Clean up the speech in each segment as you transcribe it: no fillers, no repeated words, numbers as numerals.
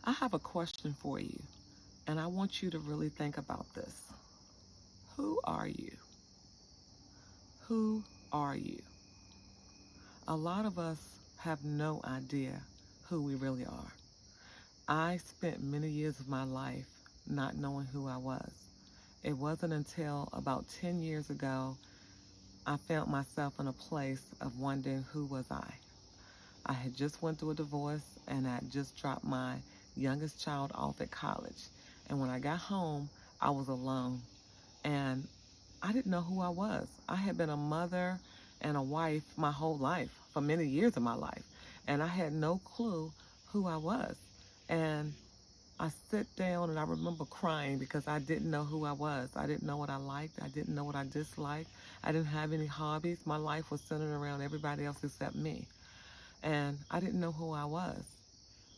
I have a question for you, and I want you to really think about this. Who are you? Who are you? A lot of us have no idea who we really are. I spent many years of my life not knowing who I was. It wasn't until about 10 years ago I found myself in a place of wondering who was I. I had just went through a divorce and I had just dropped my youngest child off at college. And when I got home, I was alone and I didn't know who I was. I had been a mother and a wife my whole life, for many years of my life, and I had no clue who I was. And I sat down and I remember crying because I didn't know who I was. I didn't know what I liked. I didn't know what I disliked. I didn't have any hobbies. My life was centered around everybody else except me. And I didn't know who I was.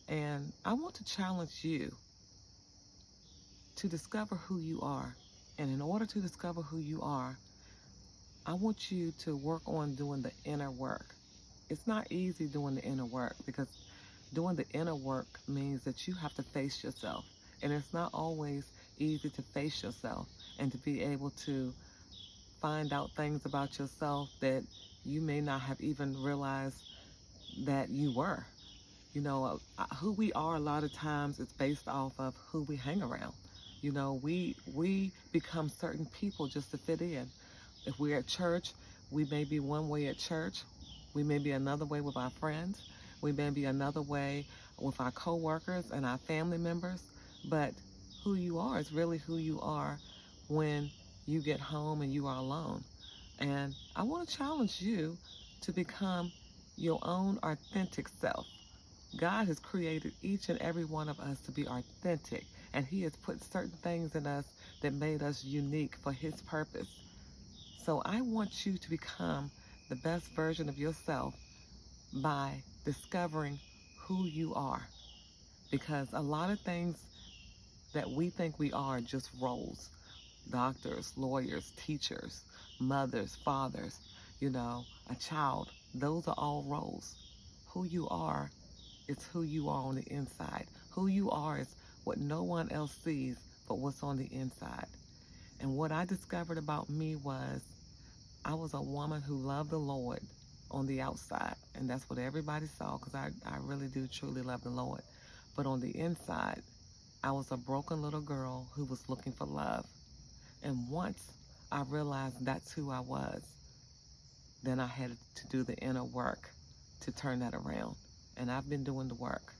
And I want to challenge you to discover who you are. And in order to discover who you are, I want you to work on doing the inner work. It's not easy doing the inner work because doing the inner work means that you have to face yourself. And it's not always easy to face yourself and to be able to find out things about yourself that you may not have even realized that you were. Who we are a lot of times is based off of who we hang around. We become certain people just to fit in. If we're at church, we may be one way at church. We may be another way with our friends. We may be another way with our coworkers and our family members. But who you are is really who you are when you get home and you are alone. And I want to challenge you to become your own authentic self. God has created each and every one of us to be authentic, and He has put certain things in us that made us unique for His purpose. So I want you to become the best version of yourself by discovering who you are. Because a lot of things that we think we are just roles. Doctors, lawyers, teachers, mothers, fathers, a child. Those are all roles. Who you are is who you are on the inside. Who you are is what no one else sees but what's on the inside. And what I discovered about me was I was a woman who loved the Lord on the outside. And that's what everybody saw because I really do truly love the Lord. But on the inside, I was a broken little girl who was looking for love. And once I realized that's who I was, then I had to do the inner work to turn that around. And I've been doing the work.